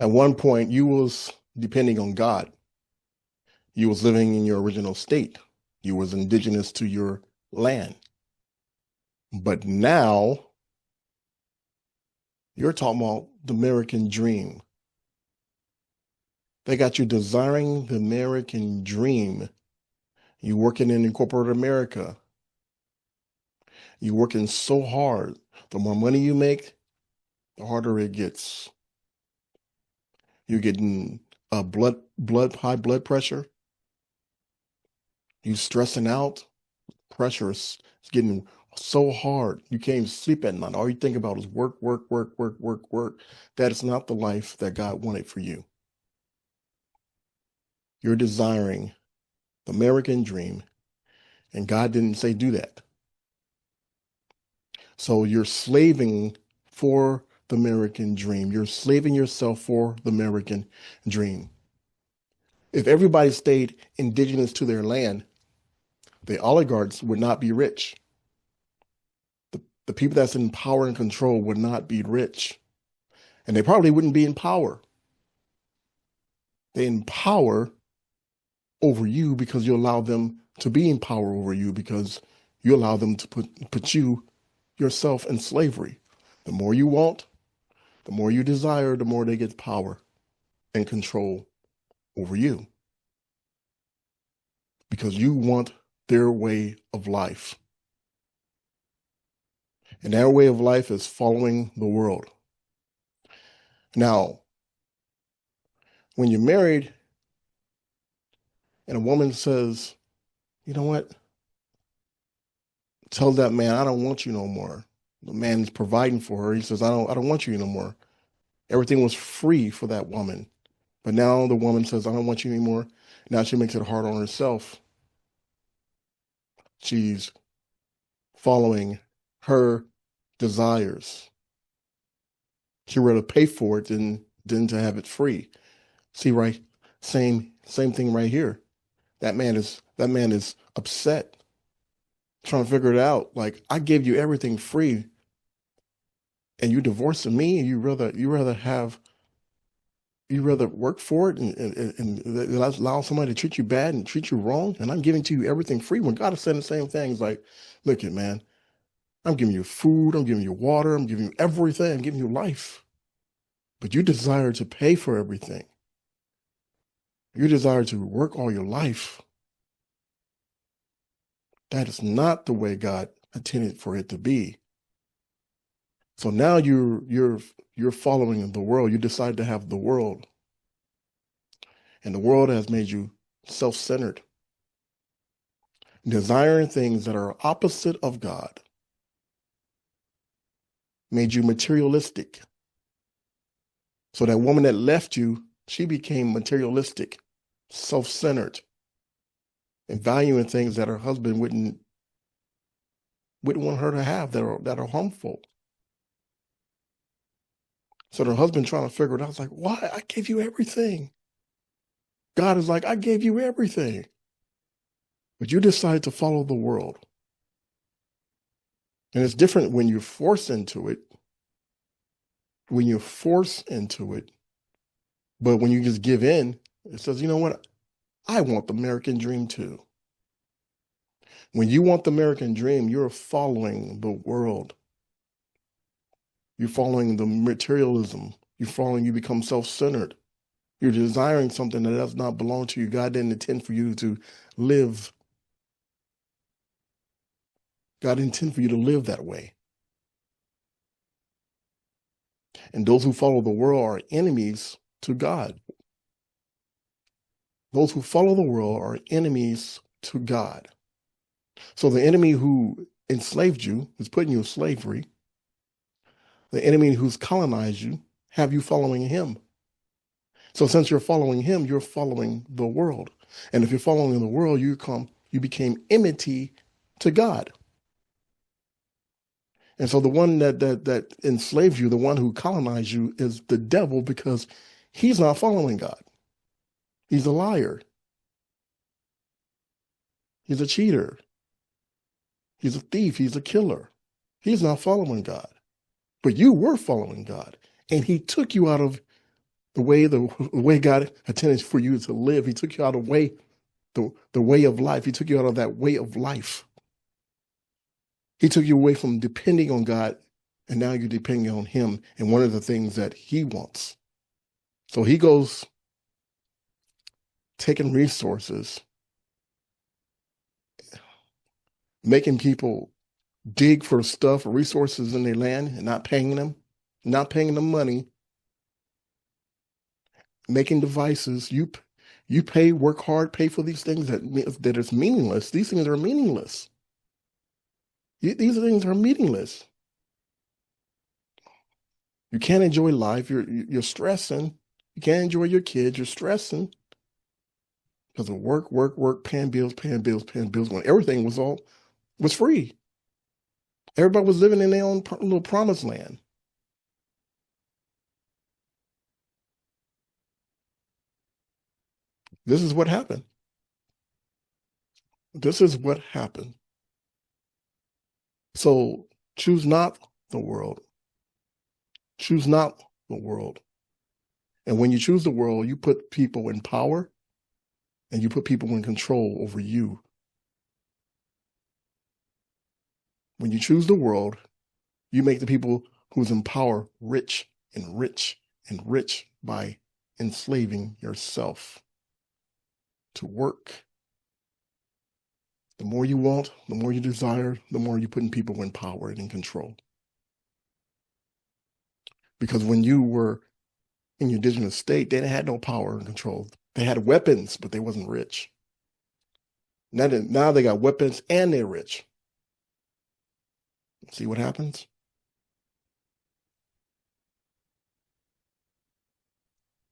At one point, you was depending on God. You was living in your original state. You was indigenous to your land. But now you're talking about the American dream. They got you desiring the American dream. You working in corporate America. You working so hard. The more money you make, the harder it gets. You're getting high blood pressure. You stressing out. Pressure is getting so hard. You can't sleep at night. All you think about is work, work, work, work, work, work. That is not the life that God wanted for you. You're desiring the American dream, and God didn't say do that. So you're slaving for the American dream. You're slaving yourself for the American dream. If everybody stayed indigenous to their land, the oligarchs would not be rich. The people that's in power and control would not be rich. And they probably wouldn't be in power. They in power over you because you allow them to be in power over you, because you allow them to put you yourself in slavery. The more you want, the more you desire, the more they get power and control over you, because you want their way of life. And their way of life is following the world. Now, when you're married and a woman says, you know what, tell that man, I don't want you no more. The man is providing for her. He says, I don't want you no more. Everything was free for that woman. But now the woman says, I don't want you anymore. Now she makes it hard on herself. She's following her desires. She'd rather pay for it than to have it free. See, right? Same thing right here. That man is upset, trying to figure it out. Like, I gave you everything free, and you divorcing me, and you rather work for it and allow somebody to treat you bad and treat you wrong, and I'm giving to you everything free. When God is saying the same thing, it's like, look it, man, I'm giving you food, I'm giving you water, I'm giving you everything, I'm giving you life. But you desire to pay for everything. You desire to work all your life. That is not the way God intended for it to be. So now you're following the world. You decide to have the world. And the world has made you self-centered, desiring things that are opposite of God, made you materialistic. So that woman that left you, she became materialistic, self-centered, and valuing things that her husband wouldn't want her to have, that are harmful. So her husband trying to figure it out. It's like, why? I gave you everything. God is like, I gave you everything. But you decide to follow the world. And it's different when you're forced into it. When you're forced into it. But when you just give in, it says, you know what? I want the American dream too. When you want the American dream, you're following the world. You're following the materialism. You become self-centered. You're desiring something that does not belong to you. God didn't intend for you to live. God didn't intend for you to live that way. And those who follow the world are enemies to God. Those who follow the world are enemies to God. So the enemy who enslaved you, is putting you in slavery, the enemy who's colonized you, have you following him. So since you're following him, you're following the world. And if you're following the world, you became enmity to God. And so the one that enslaved you, the one who colonized you, is the devil, because he's not following God. He's a liar. He's a cheater. He's a thief. He's a killer. He's not following God. But you were following God. And he took you out of the way God intended for you to live. He took you out of the way of life. He took you out of that way of life. He took you away from depending on God, and now you're depending on him and one of the things that he wants. So he goes taking resources, making people dig for stuff or resources in their land and not paying them money, making devices. You pay, work hard, pay for these things that is meaningless. These things are meaningless. These things are meaningless. You can't enjoy life. You're stressing. You can't enjoy your kids. You're stressing because of work, paying bills, when everything was free. Everybody was living in their own little promised land. This is what happened. This is what happened. So choose not the world. Choose not the world. And when you choose the world, you put people in power and you put people in control over you. When you choose the world, you make the people who's in power rich and rich and rich by enslaving yourself to work. The more you want, the more you desire, the more you're putting people in power and in control. Because when you were in your indigenous state, they had no power and control. They had weapons, but they wasn't rich. Now they got weapons and they're rich. See what happens?